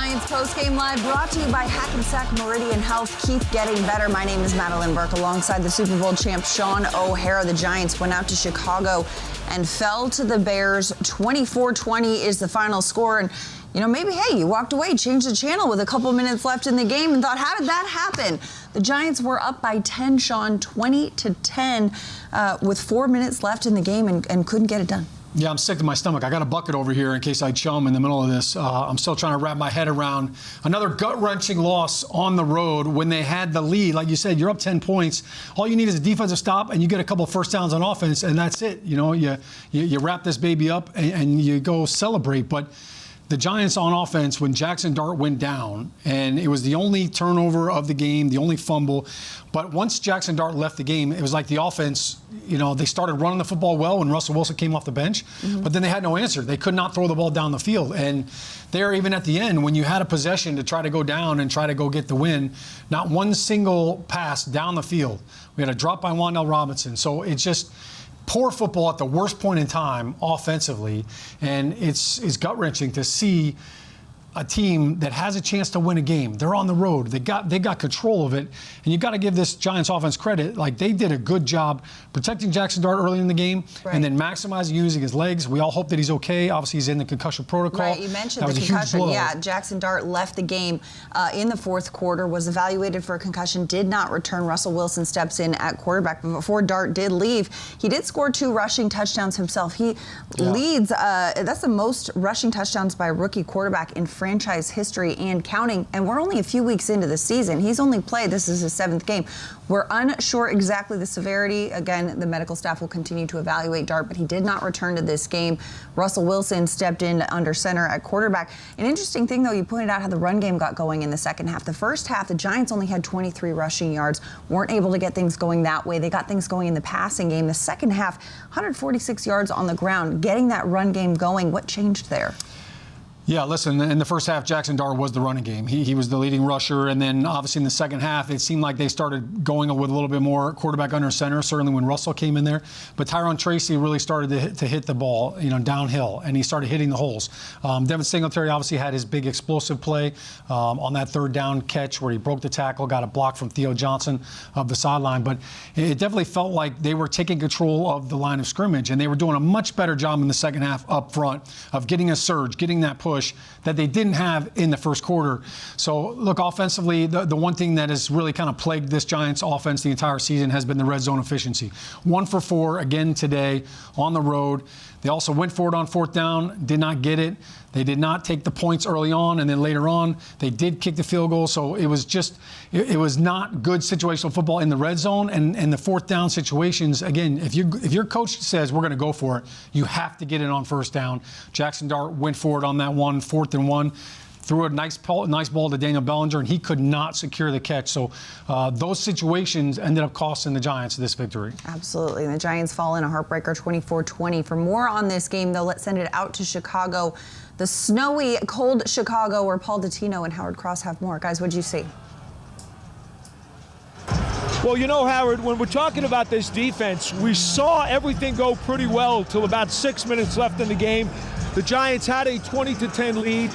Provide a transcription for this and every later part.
Giants Postgame Live, brought to you by Hackensack Meridian Health. Keep getting better. My name is Madelyn Burke, alongside the Super Bowl champ Shaun O'Hara. The Giants went out to Chicago and fell to the Bears. 24-20 is the final score. And, you know, maybe, hey, you walked away, changed the channel with a couple minutes left in the game and thought, how did that happen? The Giants were up by 10, Shaun, 20-10, with 4 minutes left in the game and couldn't get it done. Yeah, I'm sick to my stomach. I got a bucket over here in case I chum in the middle of this. I'm still trying to wrap my head around another gut-wrenching loss on the road when they had the lead. Like you said, you're up 10 points. All you need is a defensive stop, and you get a couple of first downs on offense, and that's it. You know, you wrap this baby up and you go celebrate. But the Giants on offense, when Jackson Dart went down, and it was the only turnover of the game, the only fumble. But once Jackson Dart left the game, it was like the offense, you know, they started running the football well when Russell Wilson came off the bench, but then they had no answer. They could not throw the ball down the field. And there, even at the end, when you had a possession to try to go down and try to go get the win, not one single pass down the field. We had a drop by Wan'Dale Robinson. So it's just poor football at the worst point in time offensively, and it's gut-wrenching to see a team that has a chance to win a game. They're on the road. They got control of it, and you got to give this Giants offense credit. Like, they did a good job protecting Jackson Dart early in the game, and then maximizing using his legs. We all hope that he's okay. Obviously, he's in the concussion protocol. Right, you mentioned the concussion. Yeah, Jackson Dart left the game in the fourth quarter, was evaluated for a concussion, did not return. Russell Wilson steps in at quarterback, but before Dart did leave, he did score 2 rushing touchdowns himself. He leads, that's the most rushing touchdowns by a rookie quarterback in franchise history and counting, and we're only a few weeks into the season. He's only played, this is his 7th game. We're unsure exactly the severity. Again, the medical staff will continue to evaluate Dart, but he did not return to this game. Russell Wilson stepped in under center at quarterback. An interesting thing, though, you pointed out how the run game got going in the second half. The first half, the Giants only had 23 rushing yards, weren't able to get things going that way. They got things going in the passing game. The second half, 146 yards on the ground, getting that run game going. What changed there? Yeah, listen, in the first half, Jackson Dart was the running game. He was the leading rusher, and then obviously in the second half, it seemed like they started going with a little bit more quarterback under center, certainly when Russell came in there. But Tyrone Tracy really started to hit the ball, you know, downhill, and he started hitting the holes. Devin Singletary obviously had his big explosive play on that third down catch where he broke the tackle, got a block from Theo Johnson of the sideline. But it definitely felt like they were taking control of the line of scrimmage, and they were doing a much better job in the second half up front of getting a surge, getting that push that they didn't have in the first quarter. So, look, offensively, the one thing that has really kind of plagued this Giants offense the entire season has been the red zone efficiency. 1 for 4 again today on the road. They also went for it on 4th down, did not get it. They did not take the points early on, and then later on, they did kick the field goal. So it was just, it was not good situational football in the red zone. And the 4th down situations, again, if your coach says we're going to go for it, you have to get it on 1st down. Jackson Dart went for it on that one, 4th and 1. Threw a nice ball to Daniel Bellinger, and he could not secure the catch. So those situations ended up costing the Giants this victory. Absolutely. And the Giants fall in a heartbreaker 24-20. For more on this game, though, let's send it out to Chicago. The snowy, cold Chicago, where Paul Dottino and Howard Cross have more. Guys, what'd you see? Well, you know, Howard, when we're talking about this defense, we saw everything go pretty well till about 6 minutes left in the game. The Giants had a 20-10 lead,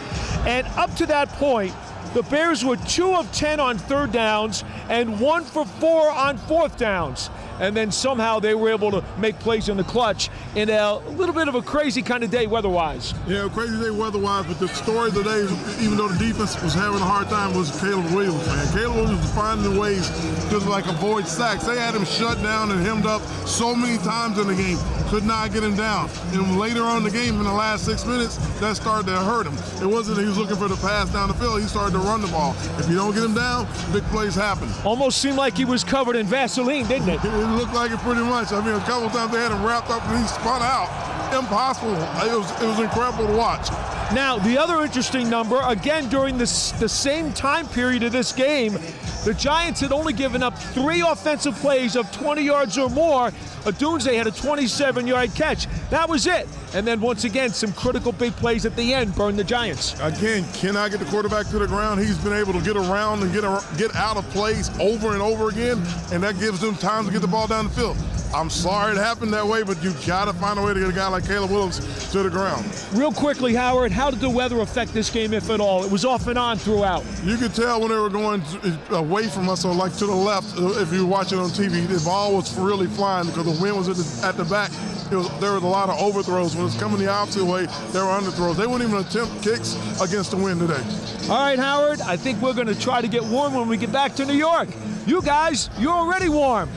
and up to that point, the Bears were 2 of 10 on 3rd downs and 1 for 4 on 4th downs. And then somehow they were able to make plays in the clutch in a little bit of a crazy kind of day weather-wise. Yeah, crazy day weather-wise, but the story of the day, even though the defense was having a hard time, was Caleb Williams, man. Caleb Williams was finding ways to like avoid sacks. They had him shut down and hemmed up so many times in the game, could not get him down. And later on in the game, in the last 6 minutes, that started to hurt him. It wasn't that he was looking for the pass down the field. He started to run the ball. If you don't get him down, big plays happen. Almost seemed like he was covered in Vaseline, didn't it? It looked like it pretty much. I mean, a couple of times they had him wrapped up and he spun out. Impossible. It was incredible to watch. Now, the other interesting number, again, during the same time period of this game, the Giants had only given up 3 offensive plays of 20 yards or more. Odunze had a 27-yard catch. That was it. And then, once again, some critical big plays at the end burned the Giants. Again, cannot get the quarterback to the ground. He's been able to get around and get out of plays over and over again, and that gives them time to get the ball down the field. I'm sorry it happened that way, but you got to find a way to get a guy like Caleb Williams to the ground. Real quickly, Howard, how did the weather affect this game, if at all? It was off and on throughout. You could tell when they were going away from us, or like to the left, if you were watching on TV, the ball was really flying because the wind was at the back. There was a lot of overthrows. When it's coming the opposite way, there were underthrows. They wouldn't even attempt kicks against the wind today. All right, Howard, I think we're going to try to get warm when we get back to New York. You guys, you're already warm.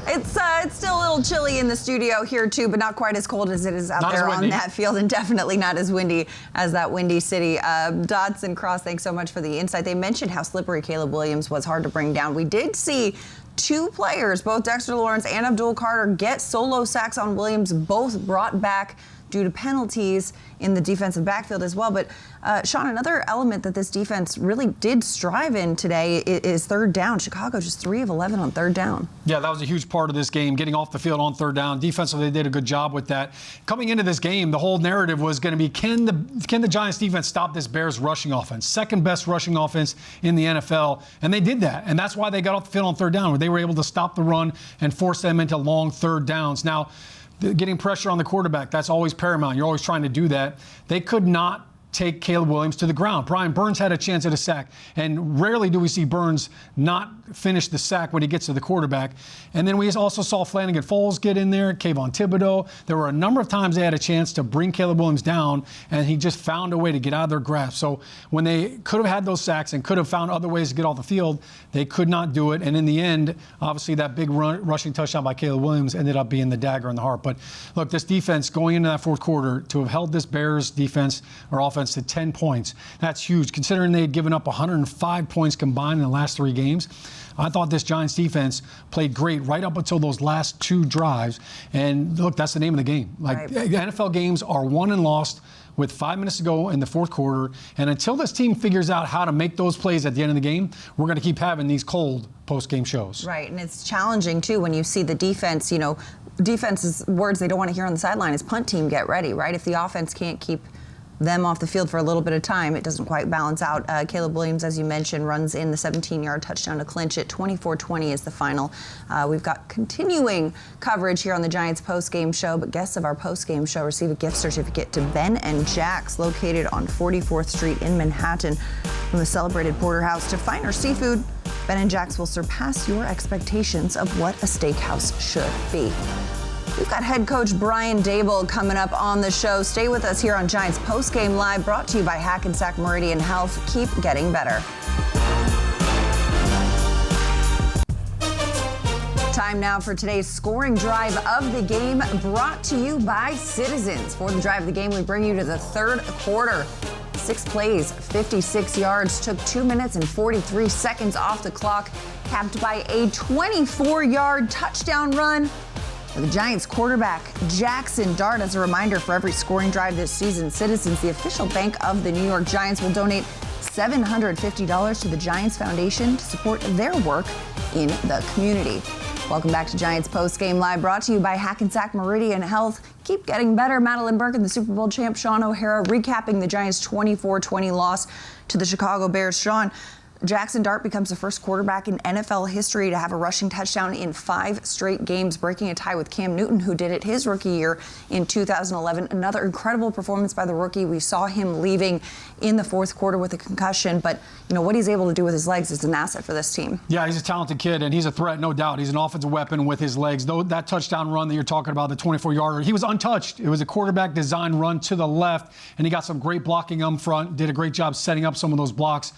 It's still a little chilly in the studio here too, but not quite as cold as it is out there on that field, and definitely not as windy as that Windy City. Dotson and Cross, thanks so much for the insight. They mentioned how slippery Caleb Williams was, hard to bring down. We did see two players, both Dexter Lawrence and Abdul Carter, get solo sacks on Williams, both brought back due to penalties in the defensive backfield as well. But Shaun, another element that this defense really did strive in today is third down. Chicago just 3 of 11 on third down. Yeah, that was a huge part of this game, getting off the field on third down. Defensively, they did a good job with that. Coming into this game, the whole narrative was going to be, can the Giants defense stop this Bears rushing offense? Second best rushing offense in the NFL. And they did that. And that's why they got off the field on third down, where they were able to stop the run and force them into long third downs. Now, getting pressure on the quarterback, that's always paramount. You're always trying to do that. They could not take Caleb Williams to the ground. Brian Burns had a chance at a sack, and rarely do we see Burns not finish the sack when he gets to the quarterback. And then we also saw Flanagan Foles get in there, Kayvon Thibodeau. There were a number of times they had a chance to bring Caleb Williams down, and he just found a way to get out of their grasp. So when they could have had those sacks and could have found other ways to get off the field, they could not do it. And in the end, obviously that big rushing touchdown by Caleb Williams ended up being the dagger in the heart. But look, this defense going into that fourth quarter, to have held this Bears defense or offense to 10 points, that's huge, considering they had given up 105 points combined in the last 3 games. I thought this Giants defense played great right up until those last 2 drives. And look, that's the name of the game. Like, right. NFL games are won and lost with 5 minutes to go in the fourth quarter. And until this team figures out how to make those plays at the end of the game, we're going to keep having these cold post-game shows. Right, and it's challenging, too, when you see the defense, defense's words they don't want to hear on the sideline is punt team, get ready, right? If the offense can't keep them off the field for a little bit of time, it doesn't quite balance out. Caleb Williams, as you mentioned, runs in the 17-yard touchdown to clinch it. 24-20 is the final. We've got continuing coverage here on the Giants post-game show, but guests of our post-game show receive a gift certificate to Ben and Jack's, located on 44th Street in Manhattan. From the celebrated porterhouse to finer seafood, Ben and Jack's will surpass your expectations of what a steakhouse should be. We've got head coach Brian Daboll coming up on the show. Stay with us here on Giants Postgame Live, brought to you by Hackensack Meridian Health. Keep getting better. Time now for today's scoring drive of the game, brought to you by Citizens. For the drive of the game, we bring you to the third quarter. 6 plays, 56 yards, took 2 minutes and 43 seconds off the clock, capped by a 24-yard touchdown run for the Giants quarterback, Jackson Dart. As a reminder, for every scoring drive this season, Citizens, the official bank of the New York Giants, will donate $750 to the Giants Foundation to support their work in the community. Welcome back to Giants Postgame Live, brought to you by Hackensack Meridian Health. Keep getting better. Madelyn Burke and the Super Bowl champ Shaun O'Hara recapping the Giants' 24-20 loss to the Chicago Bears. Shaun, Jackson Dart becomes the first quarterback in NFL history to have a rushing touchdown in 5 straight games, breaking a tie with Cam Newton, who did it his rookie year in 2011. Another incredible performance by the rookie. We saw him leaving in the fourth quarter with a concussion, but what he's able to do with his legs is an asset for this team. Yeah, he's a talented kid, and he's a threat, no doubt. He's an offensive weapon with his legs. Though that touchdown run that you're talking about, the 24-yarder, he was untouched. It was a quarterback design run to the left, and he got some great blocking up front, did a great job setting up some of those blocks.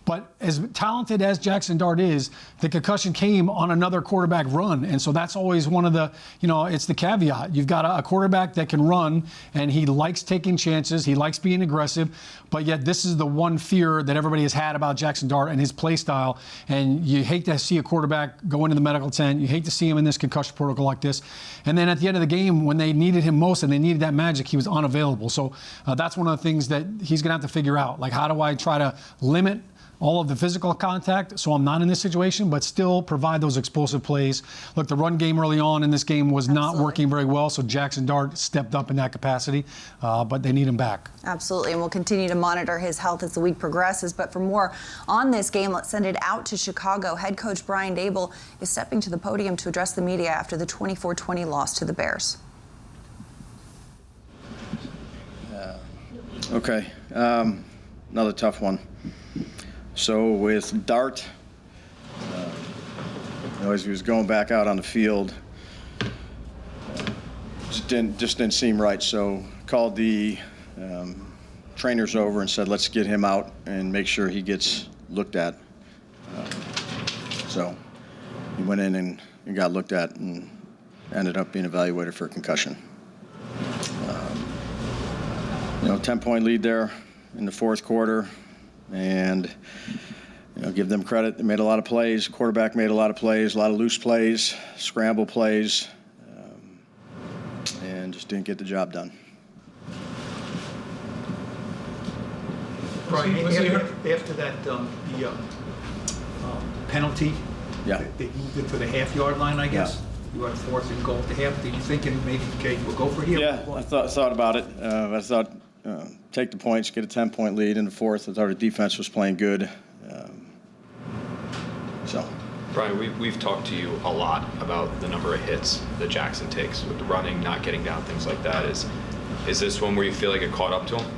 But as talented as Jackson Dart is, the concussion came on another quarterback run. And so that's always one of the, it's the caveat. You've got a quarterback that can run, and he likes taking chances. He likes being aggressive. But yet this is the one fear that everybody has had about Jackson Dart and his play style. And you hate to see a quarterback go into the medical tent. You hate to see him in this concussion protocol like this. And then at the end of the game, when they needed him most and they needed that magic, he was unavailable. So that's one of the things that he's going to have to figure out. Like, how do I try to limit all of the physical contact, so I'm not in this situation, but still provide those explosive plays. Look, the run game early on in this game was not working very well, so Jackson Dart stepped up in that capacity, but they need him back. Absolutely, and we'll continue to monitor his health as the week progresses. But for more on this game, let's send it out to Chicago. Head coach Brian Daboll is stepping to the podium to address the media after the 24-20 loss to the Bears. Okay, another tough one. So with Dart, as he was going back out on the field, just didn't seem right. So called the trainers over and said, let's get him out and make sure he gets looked at. So he went in and got looked at and ended up being evaluated for a concussion. 10-point lead there in the fourth quarter, and give them credit. They made a lot of plays. Quarterback made a lot of plays, a lot of loose plays, scramble plays, and just didn't get the job done. Right, after that penalty, Yeah. they moved it to the half-yard line, I guess. You were on 4th and goal at the half. Did you thinking maybe, okay, we'll go for it here? Yeah, I thought about it. I thought take the points, get a 10-point lead in the fourth. I thought our defense was playing good. Brian, we've talked to you a lot about the number of hits that Jackson takes with the running, not getting down, things like that. Is this one where you feel like it caught up to him?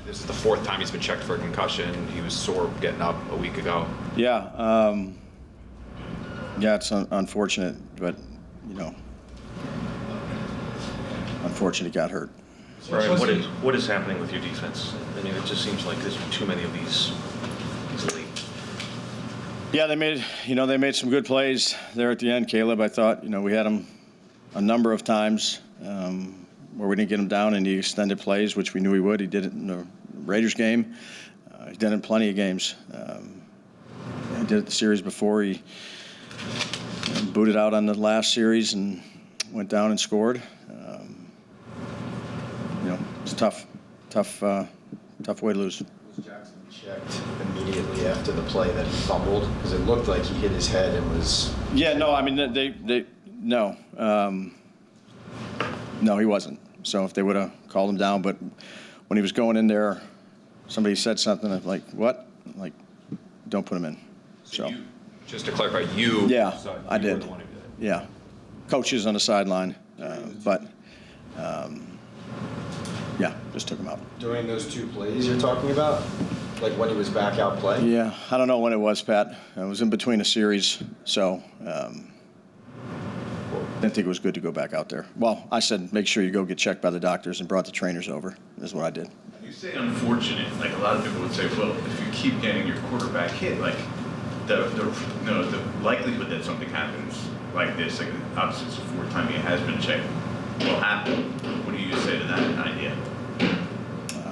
This is the 4th time he's been checked for a concussion. He was sore getting up a week ago. Yeah, it's unfortunate, but unfortunately got hurt. Brian, what is happening with your defense? I mean, it just seems like there's too many of these late. Yeah, they made some good plays there at the end, Caleb. I thought, we had them a number of times where we didn't get him down in the extended plays, which we knew he would. He did it in the Raiders game. He did it in plenty of games. He did it the series before. He booted out on the last series and went down and scored. It's tough way to lose. Was Jackson checked immediately after the play that he fumbled? Because it looked like he hit his head and was... Yeah, no, I mean, no. No, he wasn't. So if they would have called him down, but when he was going in there, somebody said something like, what? Like, don't put him in. So you, just to clarify, you... Yeah, I did. did. Yeah. Coaches on the sideline, but... yeah, just took him out. During those 2 plays you're talking about? Like when he was back out playing? Yeah, I don't know when it was, Pat. It was in between a series, so didn't think it was good to go back out there. Well, I said make sure you go get checked by the doctors and brought the trainers over. That's what I did. You say unfortunate. Like a lot of people would say, well, if you keep getting your quarterback hit, like the likelihood that something happens like this, like obviously it's the 4th time he has been checked, will happen. What do you say to that idea?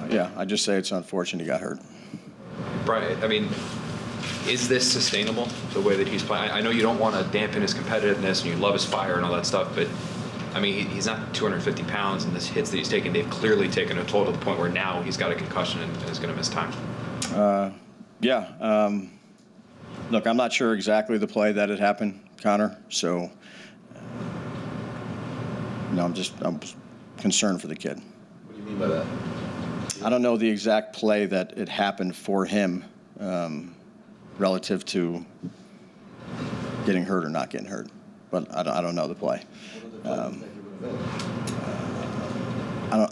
Yeah, I just say it's unfortunate he got hurt. Brian, I mean, is this sustainable, the way that he's playing? I know you don't want to dampen his competitiveness and you love his fire and all that stuff, but, I mean, he's not 250 pounds, and the hits that he's taken, they've clearly taken a toll to the point where now he's got a concussion and is going to miss time. Yeah. Look, I'm not sure exactly the play that had happened, Connor, so I'm concerned for the kid. What do you mean by that? I don't know the exact play that it happened for him relative to getting hurt or not getting hurt, but I don't know the play. I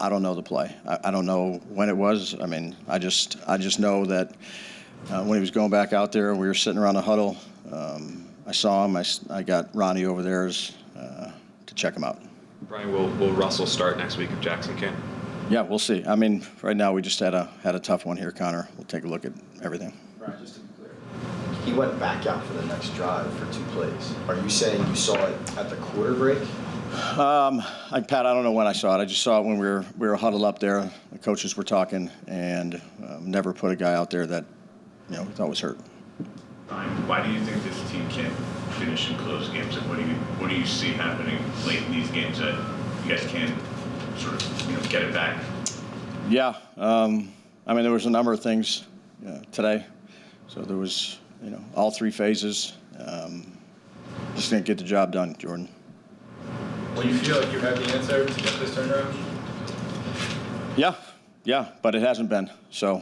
don't know the play. I don't know when it was. I mean, I just know that when he was going back out there, we were sitting around the huddle. I saw him. I got Ronnie over there to check him out. Brian, will Russell start next week if Jackson can? Yeah, we'll see. I mean, right now we just had a tough one here, Connor. We'll take a look at everything. Brian, just to be clear, he went back out for the next drive for 2 plays. Are you saying you saw it at the quarter break? Pat, I don't know when I saw it. I just saw it when we were huddled up there. The coaches were talking, and never put a guy out there that we thought was hurt. Brian, why do you think this team can't finish in close games? And what do you see happening late in these games that you guys can sort of get it back? Yeah, I mean, there was a number of things today. So there was, all three phases. Just didn't get the job done, Jordan. Well, you feel like you have the answer to get this turnaround? Yeah, but it hasn't been. So,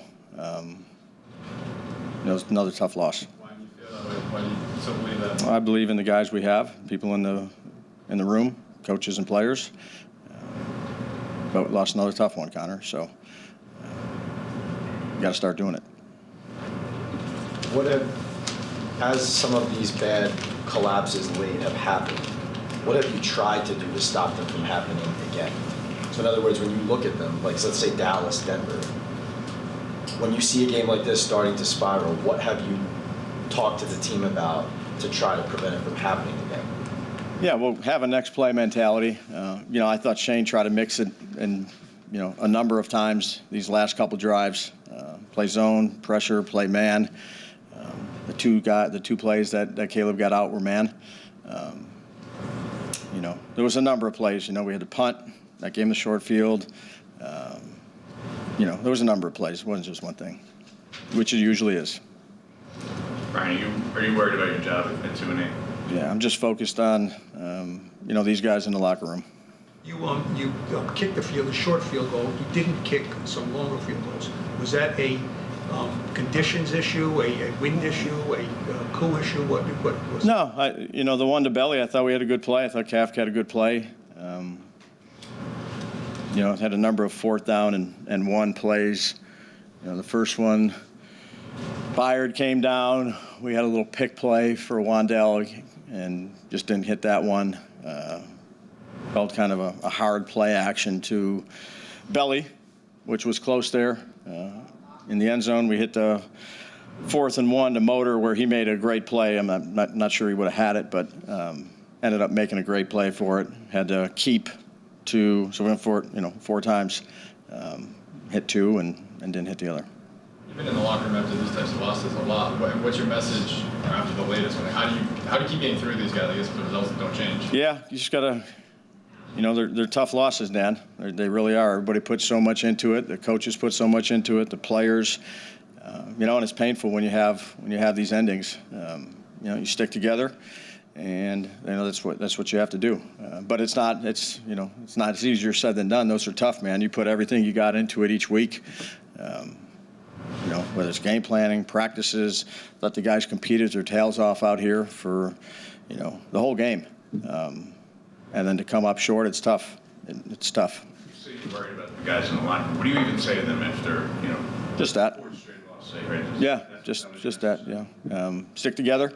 it's another tough loss. Why do you feel that way? Why do you so believe that? I believe in the guys we have, people in the room, coaches and players. But we lost another tough one, Connor. So, you got to start doing it. As some of these bad collapses late have happened, what have you tried to do to stop them from happening again? So in other words, when you look at them, like let's say Dallas, Denver, when you see a game like this starting to spiral, what have you talked to the team about to try to prevent it from happening again? Yeah, we'll have a next play mentality. I thought Shane tried to mix it and, a number of times these last couple drives, play zone, pressure, play man. The two plays that Caleb got out were man. There was a number of plays. We had to punt. That gave him the short field. There was a number of plays. It wasn't just one thing, which it usually is. Brian, are you worried about your job at 2-8? Yeah, I'm just focused on, these guys in the locker room. You kicked the short field goal. You didn't kick some longer field goals. Was that a conditions issue, a wind issue, a coup issue? What was? No, the one to Belly, I thought we had a good play. I thought Kafka had a good play. Had a number of 4th down and 1 plays. The first one, Byard came down. We had a little pick play for Wandell and just didn't hit that one. Felt kind of a hard play action to Belly, which was close there. In the end zone, we hit the 4th and 1 to Motor where he made a great play. I'm not sure he would have had it, but ended up making a great play for it. Had to keep 2, so we went for it, 4 times. Hit 2 and didn't hit the other. You've been in the locker room after these types of losses a lot. What's your message after the latest one? How do you keep getting through these guys, I guess, if the results don't change? Yeah, you just got to, they're tough losses, Dan. They really are. Everybody puts so much into it. The coaches put so much into it. The players, and it's painful when you have these endings. You stick together, and that's what you have to do. But it's not as easier said than done. Those are tough, man. You put everything you got into it each week. Whether it's game planning, practices, let the guys compete their tails off out here for, the whole game. And then to come up short, it's tough. It's tough. You say you're worried about the guys in the locker room. What do you even say to them after, Just that. 4 straight losses, right? Yeah, just that, yeah. Stick together.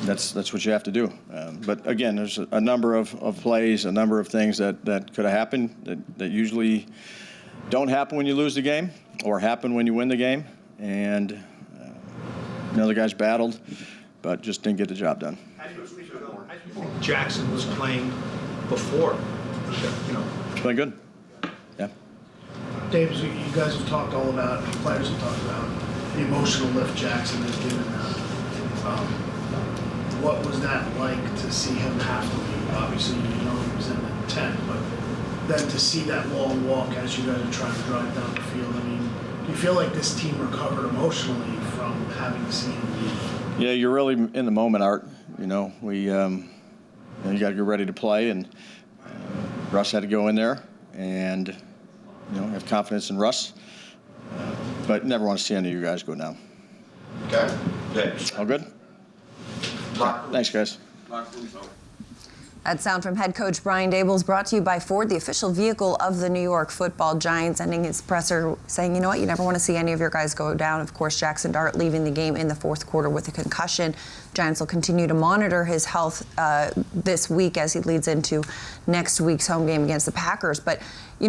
That's what you have to do. But again, there's a number of plays, a number of things that could have happened that usually don't happen when you lose the game or happen when you win the game. And the guys battled, but just didn't get the job done. How do you think Jackson was playing before? Playing good. Yeah. Dave, you guys have talked all about, the players have talked about the emotional lift Jackson has given them. What was that like to see him have to leave? Obviously, he was in the tent, but then to see that long walk as you guys are trying to drive down the field, do you feel like this team recovered emotionally from having seen him leave? Yeah, you're really in the moment, Art. We, you got to get ready to play, and Russ had to go in there and, have confidence in Russ. But never want to see any of you guys go down. Okay. All good? Thanks, guys. That sound from head coach Brian Daboll brought to you by Ford, the official vehicle of the New York Football Giants, ending his presser saying, you know what, you never want to see any of your guys go down. Of course, Jackson Dart leaving the game in the 4th quarter with a concussion. Giants will continue to monitor his health this week as he leads into next week's home game against the Packers. But,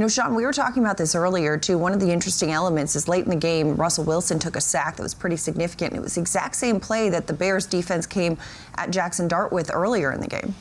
Shaun, we were talking about this earlier, too. One of the interesting elements is late in the game, Russell Wilson took a sack that was pretty significant. It was the exact same play that the Bears defense came at Jackson Dart with earlier in the game.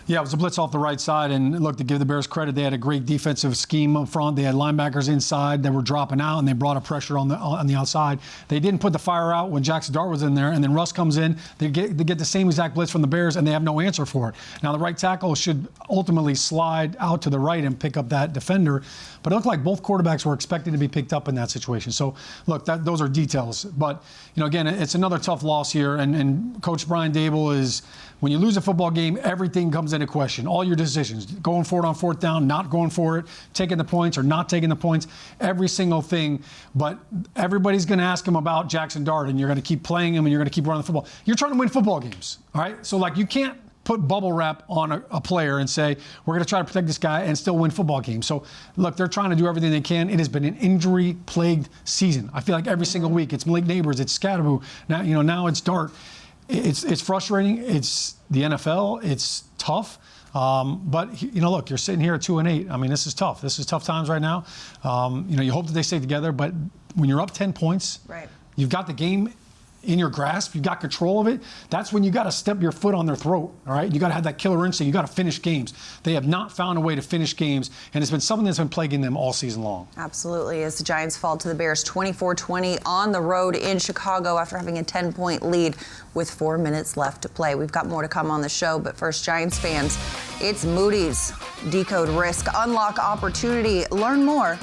Yeah, it was a blitz off the right side, and look, to give the Bears credit, they had a great defensive scheme up front. They had linebackers inside that were dropping out, and they brought a pressure on the outside. They didn't put the fire out when Jackson Dart was in there, and then Russ comes in. They get the same exact blitz from the Bears, and they have no answer for it. Now, the right tackle should ultimately slide out to the right and pick up that defender, but it looked like both quarterbacks were expected to be picked up in that situation. So, look, those are details. But, again, it's another tough loss here, and Coach Brian Dable is, when you lose a football game, everything comes into question. All your decisions, going for it on fourth down, not going for it, taking the points or not taking the points, every single thing. But everybody's going to ask him about Jackson Dart, and you're going to keep playing him, and you're going to keep running the football. You're trying to win football games, all right? So, you can't put bubble wrap on a player and say, we're going to try to protect this guy and still win football games. So, look, they're trying to do everything they can. It has been an injury-plagued season. I feel like every single week, it's Malik Neighbors, it's Scatteraboo, now it's Dart. It's frustrating. It's the NFL. It's tough. But look, you're sitting here at 2-8. I mean, this is tough. This is tough times right now. You hope that they stay together. But when you're up 10 points, right, you've got the game in your grasp. You've got control of it. That's when you got to step your foot on their throat. All right, you got to have that killer instinct. You got to finish games. They have not found a way to finish games, and it's been something that's been plaguing them all season long. Absolutely, as the Giants fall to the Bears 24-20 on the road in Chicago after having a 10-point lead with 4 minutes left to play. We've got more to come on the show, but first, Giants fans, it's Moody's. Decode risk, unlock opportunity. Learn more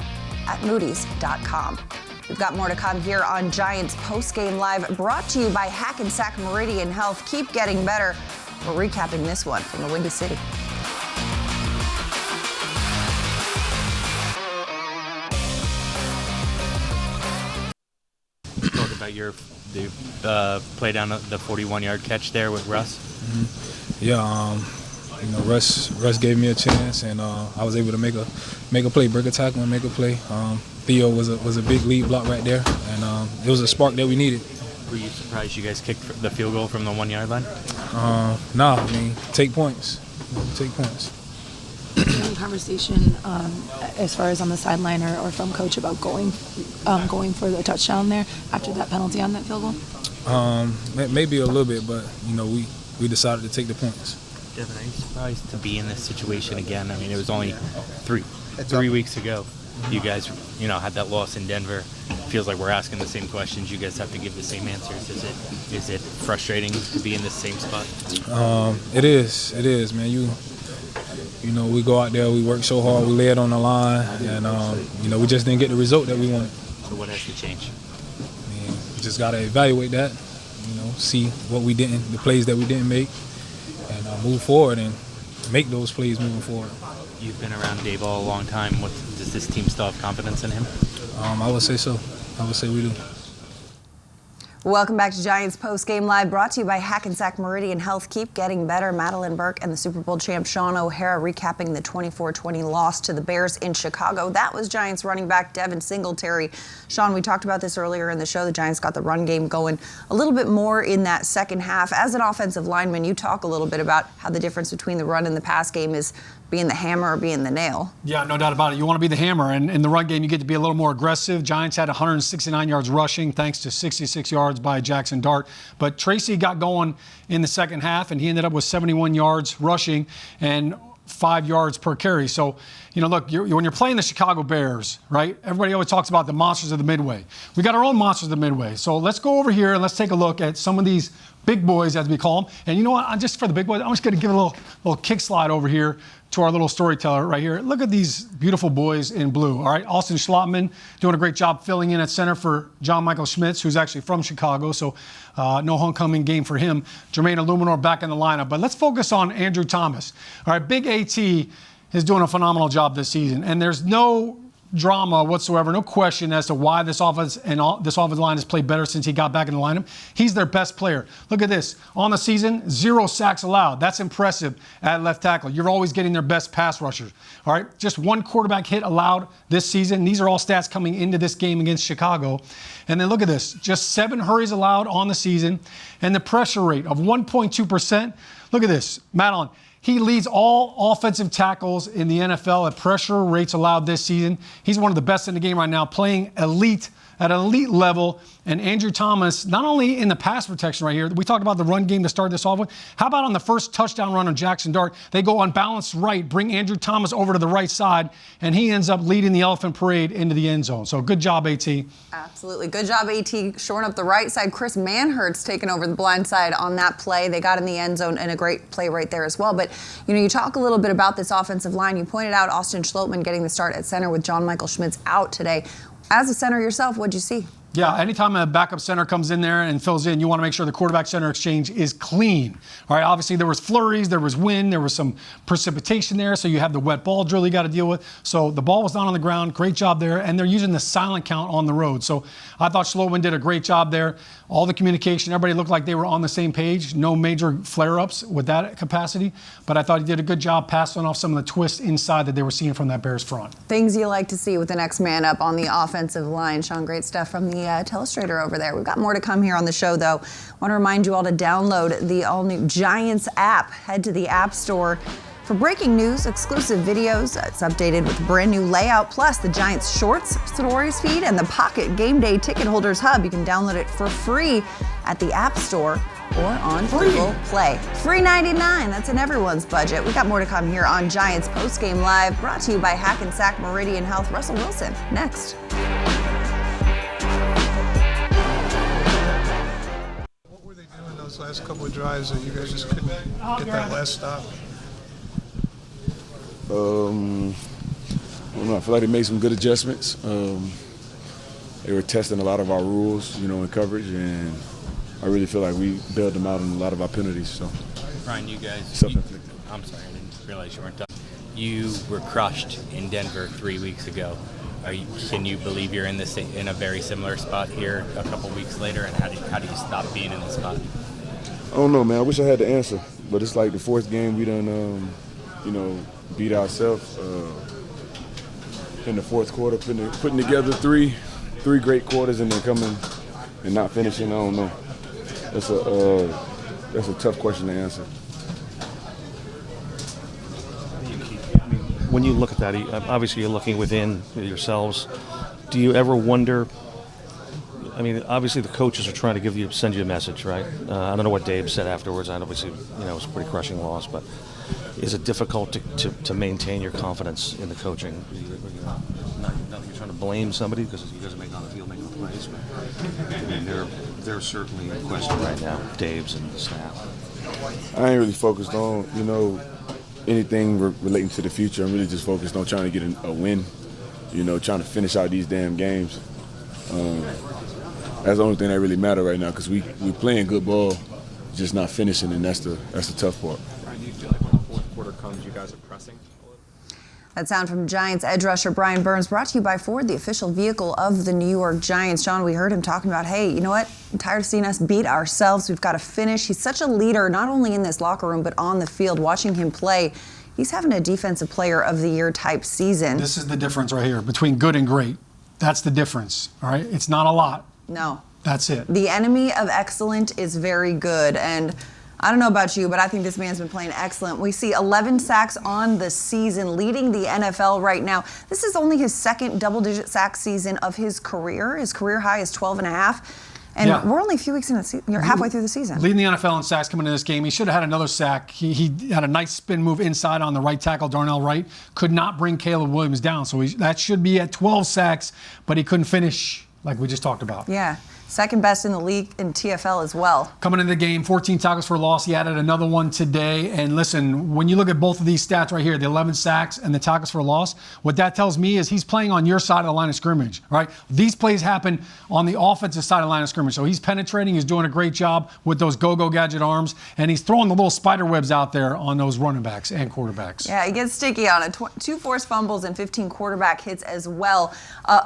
at moodys.com. We've got more to come here on Giants Postgame Live, brought to you by Hackensack Meridian Health. Keep getting better. We're recapping this one from the Windy City. Talk about the play down the 41-yard catch there with Russ. Mm-hmm. Yeah, Russ gave me a chance, and I was able to make a play, break a tackle, and make a play. Theo was a big lead block right there, and it was a spark that we needed. Were you surprised you guys kicked the field goal from the 1 yard line? No, I mean, take points. Take points. Any conversation as far as on the sideline or from coach about going for the touchdown there after that penalty on that field goal? Maybe a little bit, but we decided to take the points. Devin, are you surprised to be in this situation again? I mean, it was only three weeks ago. You guys, had that loss in Denver. It feels like we're asking the same questions. You guys have to give the same answers. Is it frustrating to be in this same spot? It is, man. We go out there, we work so hard, we lay it on the line, and we just didn't get the result that we wanted. So what has to change? I mean, we just got to evaluate that, see what we didn't, the plays that we didn't make, and move forward and make those plays moving forward. You've been around Daboll a long time. Does this team still have confidence in him? I would say so. I would say we do. Welcome back to Giants Postgame Live, brought to you by Hackensack Meridian Health. Keep getting better. Madelyn, Burke, and the Super Bowl champ Shaun O'Hara recapping the 24-20 loss to the Bears in Chicago. That was Giants running back Devin Singletary. Shaun, we talked about this earlier in the show. The Giants got the run game going a little bit more in that second half. As an offensive lineman, you talk a little bit about how the difference between the run and the pass game is being the hammer or being the nail. Yeah, no doubt about it. You want to be the hammer, and in the run game, you get to be a little more aggressive. Giants had 169 yards rushing, thanks to 66 yards by Jackson Dart. But Tracy got going in the second half, and he ended up with 71 yards rushing and 5 yards per carry. So, look, when you're playing the Chicago Bears, right, everybody always talks about the monsters of the Midway. We got our own monsters of the Midway. So let's go over here and let's take a look at some of these big boys, as we call them. And you know what? Just for the big boys, I'm just going to give a little kick slide over here to our little storyteller right here. Look at these beautiful boys in blue, all right? Austin Schlottman doing a great job filling in at center for John Michael Schmitz, who's actually from Chicago, so no homecoming game for him. Jermaine Illuminor back in the lineup. But let's focus on Andrew Thomas. All right, Big AT is doing a phenomenal job this season, and there's no drama whatsoever, no question as to why this offense line has played better since he got back in the lineup. He's their best player. Look at this. On the season, 0 sacks allowed. That's impressive at left tackle. You're always getting their best pass rushers. All right, just 1 quarterback hit allowed this season. These are all stats coming into this game against Chicago. And then look at this. Just 7 hurries allowed on the season, and the pressure rate of 1.2%. Look at this. Madelyn, He leads all offensive tackles in the NFL at pressure rates allowed this season. He's one of the best in the game right now, playing elite at an elite level. And Andrew Thomas, not only in the pass protection right here, we talked about the run game to start this off with. How about on the first touchdown run on Jackson Dart? They go unbalanced right, bring Andrew Thomas over to the right side, and he ends up leading the elephant parade into the end zone. So good job, AT. Absolutely. Good job, AT, shoring up the right side. Chris Manhertz taking over the blind side on that play. They got in the end zone, and a great play right there as well. But, you talk a little bit about this offensive line. You pointed out Austin Schlottman getting the start at center with John Michael Schmitz out today. As a center yourself, what'd you see? Yeah, anytime a backup center comes in there and fills in, you want to make sure the quarterback-center exchange is clean. All right, obviously there was flurries, there was wind, there was some precipitation there, so you have the wet ball drill you got to deal with. So the ball was not on the ground, great job there, and they're using the silent count on the road. So I thought Schlottman did a great job there. All the communication, everybody looked like they were on the same page. No major flare-ups with that capacity, but I thought he did a good job passing off some of the twists inside that they were seeing from that Bears front. Things you like to see with the next man up on the offensive line. Shaun, great stuff from the telestrator over there. We've got more to come here on the show, though. I want to remind you all to download the all-new Giants app. Head to the App Store for breaking news, exclusive videos. It's updated with a brand new layout, plus the Giants Shorts Stories feed and the Pocket Game Day Ticket Holders Hub. You can download it for free at the App Store or on Google Play. Free $99. That's in everyone's budget. We got more to come here on Giants Postgame Live, brought to you by Hackensack Meridian Health. Russell Wilson, next. What were they doing those last couple of drives that you guys just couldn't get that last stop? I don't know. I feel like they made some good adjustments. They were testing a lot of our rules, in coverage, and I really feel like we bailed them out on a lot of our penalties. So, Brian, you guys. Self-inflicted. I'm sorry, I didn't realize you weren't done. You were crushed in Denver 3 weeks ago. Can you believe you're in a very similar spot here a couple weeks later? And how do you stop being in this spot? I don't know, man. I wish I had the answer, but it's like the fourth game we done, beat ourselves in the fourth quarter, putting together three great quarters and then coming and not finishing. I don't know. That's a tough question to answer. When you look at that, obviously you're looking within yourselves. Do you ever wonder? I mean, obviously the coaches are trying to send you a message, right? I don't know what Dave said afterwards. Obviously, it was a pretty crushing loss, but is it difficult to maintain your confidence in the coaching? Not that you're trying to blame somebody because you guys are making on the field, making the plays, but I mean, they're certainly in question right now, Dave's and the staff. I ain't really focused on, anything relating to the future. I'm really just focused on trying to get a win, trying to finish out these damn games. That's the only thing that really matters right now because we playing good ball, just not finishing, and that's the tough part. Do you feel like when the fourth quarter comes, you guys are pressing? That sound from Giants edge rusher Brian Burns, brought to you by Ford, the official vehicle of the New York Giants. Shaun, we heard him talking about, hey, you know what? I'm tired of seeing us beat ourselves. We've got to finish. He's such a leader, not only in this locker room, but on the field. Watching him play, he's having a defensive player of the year type season. This is the difference right here between good and great. That's the difference, all right? It's not a lot. No. That's it. The enemy of excellent is very good, and I don't know about you, but I think this man's been playing excellent. We see 11 sacks on the season, leading the NFL right now. This is only his second double-digit sack season of his career. His career high is 12.5. And we're only a few weeks in the season. You're halfway through the season. Leading the NFL in sacks coming into this game. He should have had another sack. He had a nice spin move inside on the right tackle, Darnell Wright. Could not bring Caleb Williams down. So that should be at 12 sacks, but he couldn't finish like we just talked about. Yeah. Second best in the league in TFL as well. Coming into the game, 14 tackles for loss. He added another one today. And listen, when you look at both of these stats right here, the 11 sacks and the tackles for loss, what that tells me is he's playing on your side of the line of scrimmage, right? These plays happen on the offensive side of the line of scrimmage. So he's penetrating. He's doing a great job with those go-go gadget arms. And he's throwing the little spider webs out there on those running backs and quarterbacks. Yeah, he gets sticky on it. 2 forced fumbles and 15 quarterback hits as well.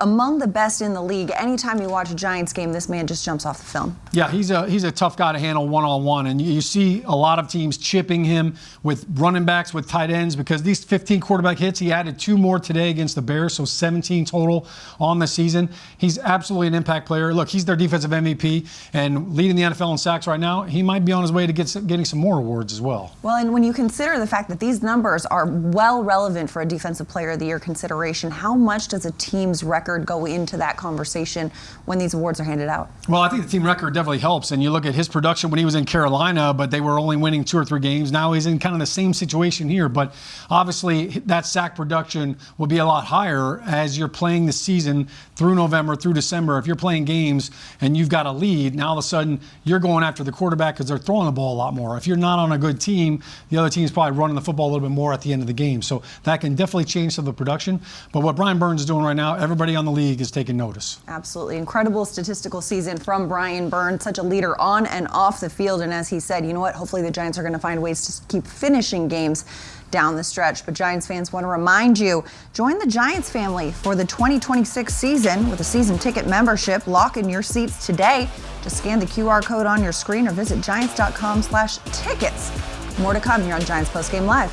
Among the best in the league. Anytime you watch a Giants game, this man man just jumps off the film. Yeah, he's a tough guy to handle one-on-one, and you see a lot of teams chipping him with running backs, with tight ends, because these 15 quarterback hits, he added 2 more today against the Bears, so 17 total on the season. He's absolutely an impact player. Look, he's their defensive MVP and leading the NFL in sacks right now. He might be on his way to getting some more awards as well. Well, and when you consider the fact that these numbers are well relevant for a Defensive Player of the Year consideration, how much does a team's record go into that conversation when these awards are handed out? Well, I think the team record definitely helps. And you look at his production when he was in Carolina, but they were only winning 2 or 3 games. Now he's in kind of the same situation here. But obviously, that sack production will be a lot higher as you're playing the season through November, through December. If you're playing games and you've got a lead, now all of a sudden you're going after the quarterback because they're throwing the ball a lot more. If you're not on a good team, the other team's probably running the football a little bit more at the end of the game. So that can definitely change some of the production. But what Brian Burns is doing right now, everybody on the league is taking notice. Absolutely. Incredible statistical season from Brian Burns, such a leader on and off the field. And as he said, you know what, hopefully the Giants are going to find ways to keep finishing games down the stretch. But Giants fans want to remind you, join the Giants family for the 2026 season with a season ticket membership. Lock in your seats today. Just scan the QR code on your screen or visit giants.com/tickets. More to come here on Giants Postgame Live.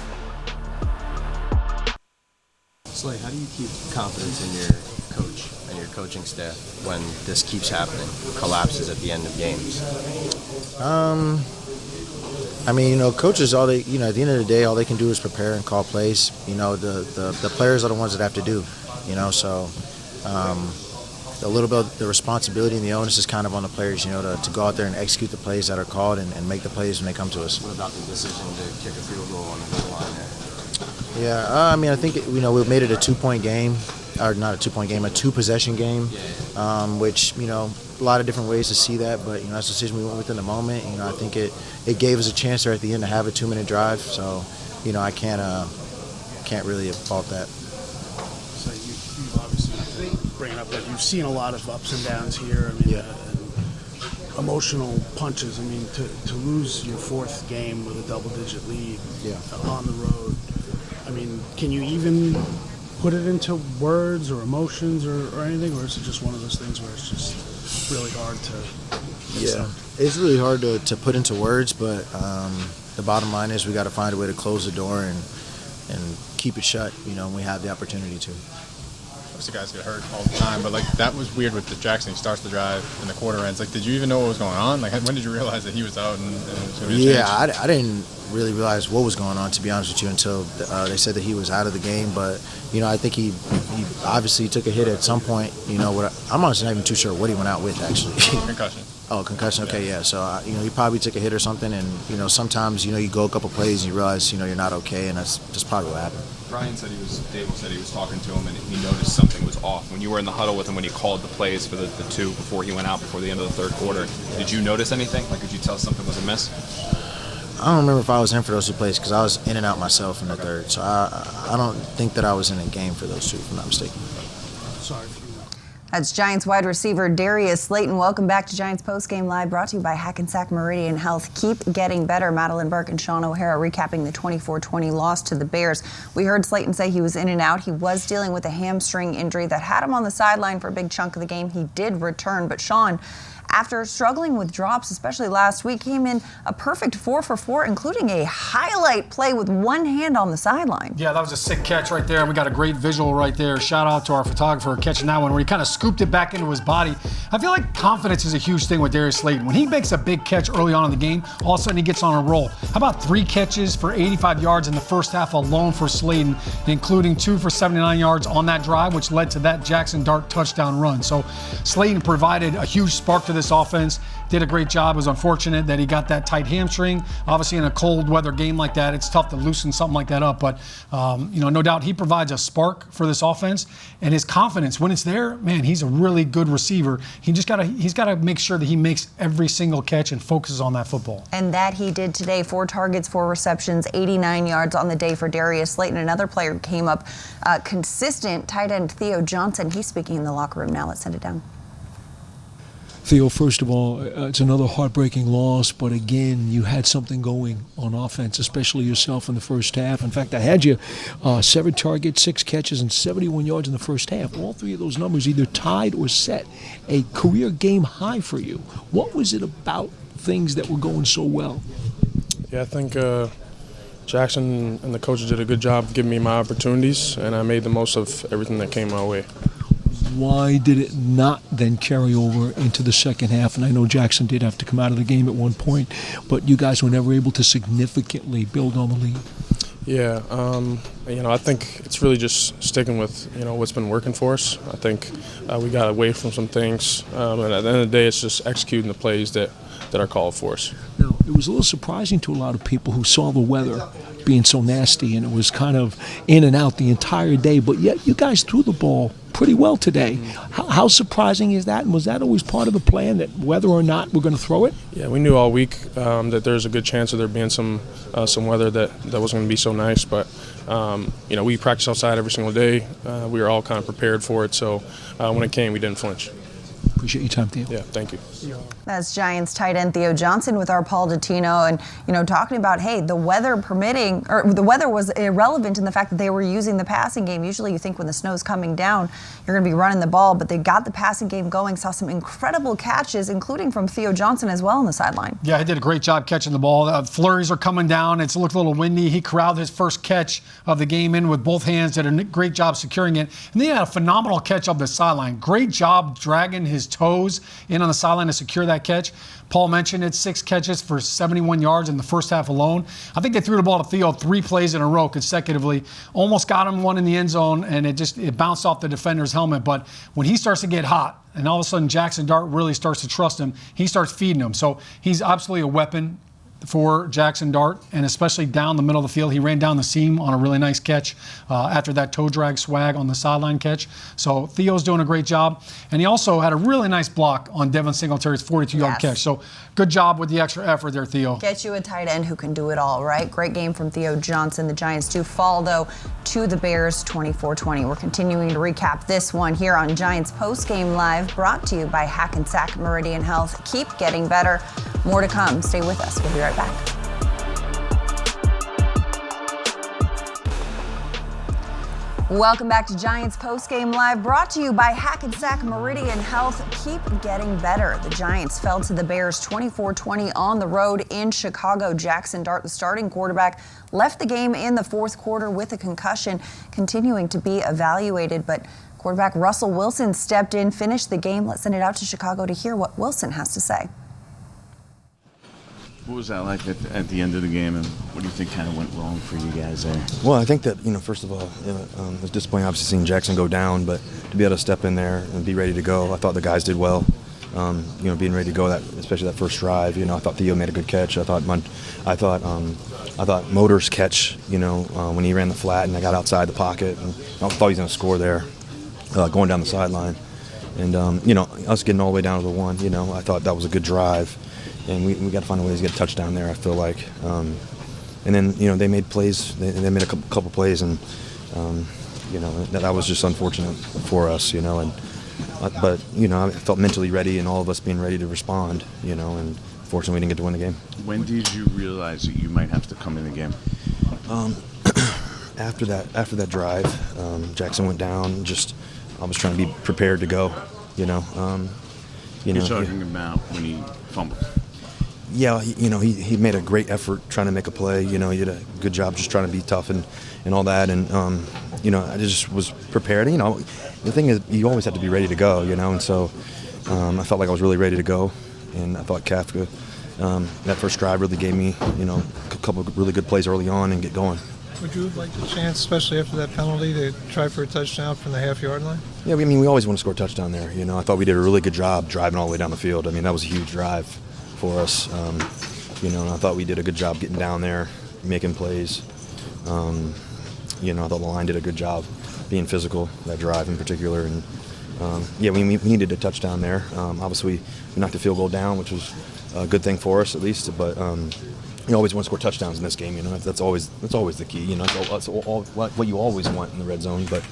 Slay, how do you keep confidence in your coach and your coaching staff when this keeps happening, collapses at the end of games? I mean, coaches, at the end of the day, all they can do is prepare and call plays. The players are the ones that have to do, so a little bit of the responsibility and the onus is kind of on the players, to go out there and execute the plays that are called and make the plays when they come to us. What about the decision to kick a field goal on the goal line there? Yeah, I think, we've made it a 2-point game, or not a 2-point game, a 2-possession game, which, a lot of different ways to see that, but, that's the decision we went with in the moment. I think it gave us a chance there at the end to have a 2-minute drive, so, I can't really fault that. So you obviously bring it up that you've seen a lot of ups and downs here. Emotional punches. To lose your 4th game with a double-digit lead on the road. Can you even put it into words or emotions or anything, or is it just one of those things where it's just really hard to? It's really hard to put into words, but the bottom line is we got to find a way to close the door and keep it shut. When we have the opportunity to. Most guys get hurt all the time, but that was weird with the Jackson. He starts the drive and the quarter ends. Did you even know what was going on? When did you realize that he was out and it was going to be a change? I didn't really realize what was going on, to be honest with you, until they said that he was out of the game. But I think he obviously took a hit at some point. I'm honestly not even too sure what he went out with actually. Concussion. Oh, concussion. Okay, yeah. So he probably took a hit or something, and sometimes you go a couple plays and you realize you're not okay, and that's just probably what happened. Brian said Dable said he was talking to him and he noticed something was off. When you were in the huddle with him when he called the plays for the 2 before he went out before the end of the 3rd quarter, did you notice anything? Could you tell something was amiss? I don't remember if I was in for those 2 plays because I was in and out myself in the 3rd. So I don't think that I was in a game for those 2, if I'm not mistaken. Sorry. That's Giants wide receiver Darius Slayton. Welcome back to Giants Postgame Live, brought to you by Hackensack Meridian Health. Keep getting better. Madelyn, Burke, and Shaun O'Hara recapping the 24-20 loss to the Bears. We heard Slayton say he was in and out. He was dealing with a hamstring injury that had him on the sideline for a big chunk of the game. He did return, but Shaun, after struggling with drops, especially last week, came in a perfect 4 for 4, including a highlight play with one hand on the sideline. Yeah, that was a sick catch right there. We got a great visual right there. Shout out to our photographer catching that one where he kind of scooped it back into his body. I feel like confidence is a huge thing with Darius Slayton. When he makes a big catch early on in the game, all of a sudden he gets on a roll. How about 3 catches for 85 yards in the first half alone for Slayton, including 2 for 79 yards on that drive, which led to that Jackson Dart touchdown run. So Slayton provided a huge spark to this offense, did a great job. It was unfortunate that he got that tight hamstring. Obviously, in a cold weather game like that, it's tough to loosen something like that up. But, no doubt he provides a spark for this offense. And his confidence, when it's there, man, he's a really good receiver. He's got to make sure that he makes every single catch and focuses on that football. And that he did today. 4 targets, 4 receptions, 89 yards on the day for Darius Slayton. Another player who came up consistent, tight end Theo Johnson. He's speaking in the locker room now. Let's send it down. Theo, first of all, it's another heartbreaking loss, but again, you had something going on offense, especially yourself in the first half. In fact, I had you 7 targets, 6 catches, and 71 yards in the first half. All 3 of those numbers either tied or set a career game high for you. What was it about things that were going so well? Yeah, I think Jackson and the coaches did a good job of giving me my opportunities, and I made the most of everything that came my way. Why did it not then carry over into the second half? And I know Jackson did have to come out of the game at one point, but you guys were never able to significantly build on the lead. Yeah, I think it's really just sticking with, what's been working for us. I think we got away from some things, and at the end of the day, it's just executing the plays that are called for us. Now, it was a little surprising to a lot of people who saw the weather being so nasty, and it was kind of in and out the entire day, but yet you guys threw the ball pretty well today. How surprising is that, and was that always part of the plan, that whether or not we're going to throw it? Yeah, we knew all week that there's a good chance of there being some weather that wasn't going to be so nice, but we practice outside every single day. We were all kind of prepared for it, so when it came, we didn't flinch. Appreciate your time, Theo. Yeah, thank you. That's Giants tight end Theo Johnson with our Paul Dottino, and talking about, hey, the weather permitting, or the weather was irrelevant in the fact that they were using the passing game. Usually you think when the snow's coming down, you're going to be running the ball, but they got the passing game going, saw some incredible catches, including from Theo Johnson as well on the sideline. Yeah, he did a great job catching the ball. Flurries are coming down. It's looked a little windy. He corralled his first catch of the game in with both hands, did a great job securing it. And then he had a phenomenal catch up the sideline. Great job dragging his toes in on the sideline to secure that catch. Paul mentioned it, 6 catches for 71 yards in the first half alone. I think they threw the ball to Theo 3 plays in a row consecutively. Almost got him one in the end zone, and it bounced off the defender's helmet. But when he starts to get hot, and all of a sudden Jackson Dart really starts to trust him, he starts feeding him. So he's absolutely a weapon for Jackson Dart, and especially down the middle of the field. He ran down the seam on a really nice catch after that toe drag swag on the sideline catch. So Theo's doing a great job. And he also had a really nice block on Devin Singletary's 42-yard catch. So good job with the extra effort there, Theo. Get you a tight end who can do it all, right? Great game from Theo Johnson. The Giants do fall, though, to the Bears 24-20. We're continuing to recap this one here on Giants Postgame Live, brought to you by Hackensack Meridian Health. Keep getting better. More to come. Stay with us. We'll be right back. Welcome back to Giants Postgame Live, brought to you by Hackensack Meridian Health. Keep getting better. The Giants fell to the Bears 24-20 on the road in Chicago. Jackson Dart, the starting quarterback, left the game in the fourth quarter with a concussion, continuing to be evaluated. But quarterback Russell Wilson stepped in, finished the game. Let's send it out to Chicago to hear what Wilson has to say. What was that like at the end of the game, and what do you think kind of went wrong for you guys there? Well, I think that, first of all, it was disappointing obviously seeing Jackson go down, but to be able to step in there and be ready to go, I thought the guys did well. Being ready to go, especially that first drive. I thought Theo made a good catch. I thought Motor's catch, when he ran the flat and I got outside the pocket, and I thought he was going to score there, going down the sideline. And, us getting all the way down to the 1, I thought that was a good drive. And we got to find a way to get a touchdown there, I feel like. And then, they made plays. They made a couple plays, and, that was just unfortunate for us, But, I felt mentally ready, and all of us being ready to respond, and fortunately we didn't get to win the game. When did you realize that you might have to come in the game? After that drive, Jackson went down. I was trying to be prepared to go, You're talking about when he fumbled. Yeah, he made a great effort trying to make a play. He did a good job just trying to be tough and all that. And, I just was prepared. The thing is, you always have to be ready to go, And so I felt like I was really ready to go. And I thought Kafka, that first drive really gave me, a couple of really good plays early on and get going. Would you have liked a chance, especially after that penalty, to try for a touchdown from the half-yard line? Yeah, we always want to score a touchdown there. I thought we did a really good job driving all the way down the field. That was a huge drive for us. And I thought we did a good job getting down there, making plays. I thought the line did a good job being physical, that drive in particular. And, we needed a touchdown there. Obviously, we knocked the field goal down, which was a good thing for us at least. But you always want to score touchdowns in this game. That's always the key. That's all what you always want in the red zone. But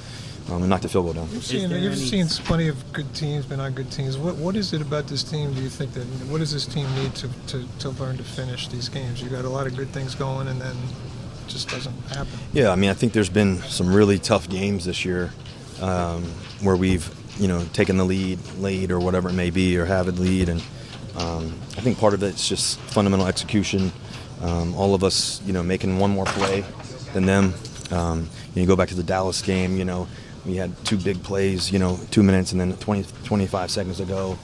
and knocked the field goal down. You've seen plenty of good teams, but not good teams. What is it about this team, do you think, that what does this team need to learn to finish these games? You got a lot of good things going, and then it just doesn't happen. Yeah, I mean, I think there's been some really tough games this year where we've, taken the lead late or whatever it may be, or have a lead, and I think part of it's just fundamental execution. All of us, making one more play than them. You go back to the Dallas game, we had two big plays, 2 minutes and then 25 seconds ago.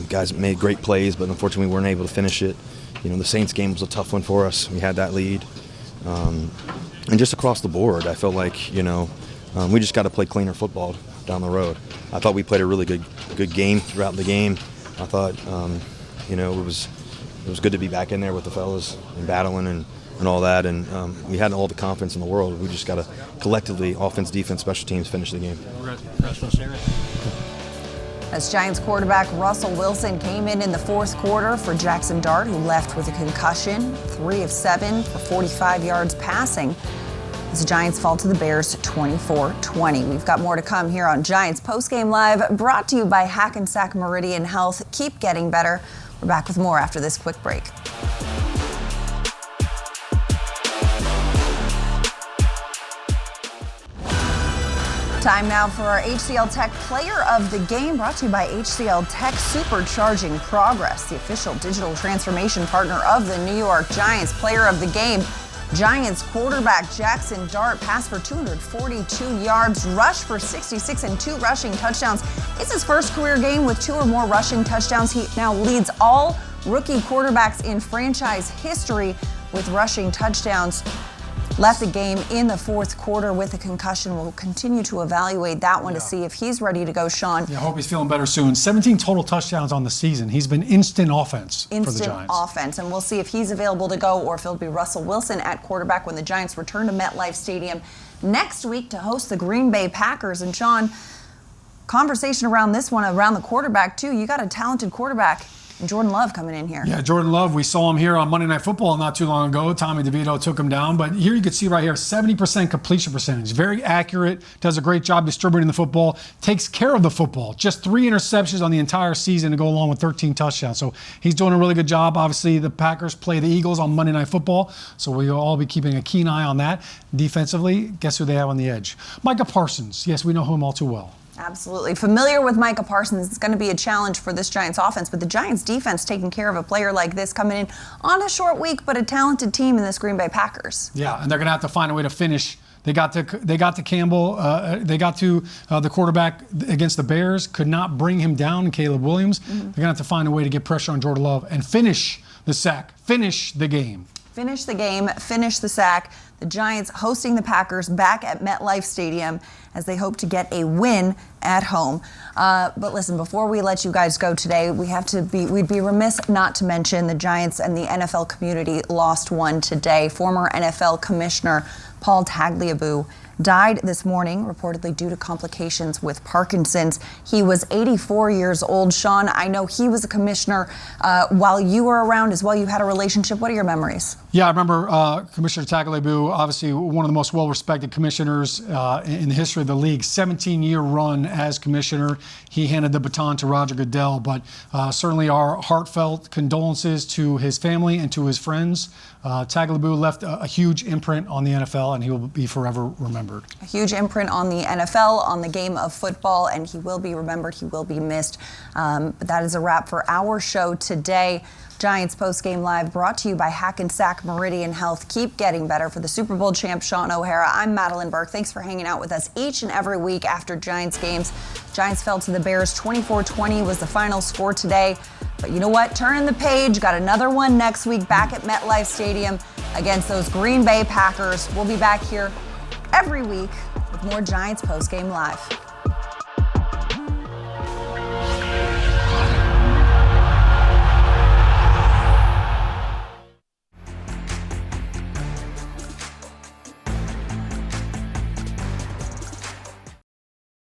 Guys made great plays, but unfortunately we weren't able to finish it. The Saints game was a tough one for us. We had that lead. And just across the board, I felt like, we just got to play cleaner football down the road. I thought we played a really good game throughout the game. I thought, it was good to be back in there with the fellas and battling and all that, and we had all the confidence in the world. We just got to collectively, offense, defense, special teams, finish the game. As Giants quarterback Russell Wilson came in the fourth quarter for Jackson Dart, who left with a concussion, 3 of 7 for 45 yards passing, as the Giants fall to the Bears 24-20. We've got more to come here on Giants Postgame Live, brought to you by Hackensack Meridian Health. Keep getting better. We're back with more after this quick break. Time now for our HCL Tech Player of the Game, brought to you by HCL Tech, supercharging progress, the official digital transformation partner of the New York Giants. Player of the Game, Giants quarterback Jackson Dart, passed for 242 yards, rushed for 66 and 2 rushing touchdowns. It's his first career game with 2 or more rushing touchdowns. He now leads all rookie quarterbacks in franchise history with rushing touchdowns. Left the game in the fourth quarter with a concussion. We'll continue to evaluate that one to see if he's ready to go, Shaun. Yeah, I hope he's feeling better soon. 17 total touchdowns on the season. He's been instant offense for the Giants. Instant offense, and we'll see if he's available to go or if it'll be Russell Wilson at quarterback when the Giants return to MetLife Stadium next week to host the Green Bay Packers. And Shaun, conversation around this one, around the quarterback too. You got a talented quarterback. Jordan Love coming in here. Yeah, Jordan Love, we saw him here on Monday Night Football not too long ago. Tommy DeVito took him down. But here you can see right here, 70% completion percentage. Very accurate, does a great job distributing the football, takes care of the football. Just 3 interceptions on the entire season to go along with 13 touchdowns. So he's doing a really good job. Obviously, the Packers play the Eagles on Monday Night Football, so we'll all be keeping a keen eye on that. Defensively, guess who they have on the edge? Micah Parsons. Yes, we know him all too well. Absolutely. Familiar with Micah Parsons. It's going to be a challenge for this Giants offense, but the Giants defense taking care of a player like this coming in on a short week, but a talented team in this Green Bay Packers. Yeah, and they're going to have to find a way to finish. They got to Campbell. They got to the quarterback against the Bears. Could not bring him down, Caleb Williams. They're going to have to find a way to get pressure on Jordan Love and finish the sack. Finish the game. Finish the game, finish the sack. The Giants hosting the Packers back at MetLife Stadium as they hope to get a win at home. But listen, before we let you guys go today, we'd be remiss not to mention the Giants and the NFL community lost one today. Former NFL Commissioner Paul Tagliabue died this morning, reportedly due to complications with Parkinson's. He was 84 years old. Shaun, I know he was a commissioner while you were around as well. You had a relationship. What are your memories? Yeah, I remember Commissioner Tagliabue, obviously one of the most well-respected commissioners in the history of the league. 17-year run as commissioner. He handed the baton to Roger Goodell, but certainly our heartfelt condolences to his family and to his friends. Tagliabue left a huge imprint on the NFL, and he will be forever remembered. A huge imprint on the NFL, on the game of football, and he will be remembered. He will be missed. But that is a wrap for our show today. Giants Postgame Live brought to you by Hackensack Meridian Health. Keep getting better. For the Super Bowl champ, Shaun O'Hara, I'm Madelyn Burke. Thanks for hanging out with us each and every week after Giants games. Giants fell to the Bears 24-20 was the final score today. But you know what? Turning the page. Got another one next week back at MetLife Stadium against those Green Bay Packers. We'll be back here every week with more Giants Postgame Live.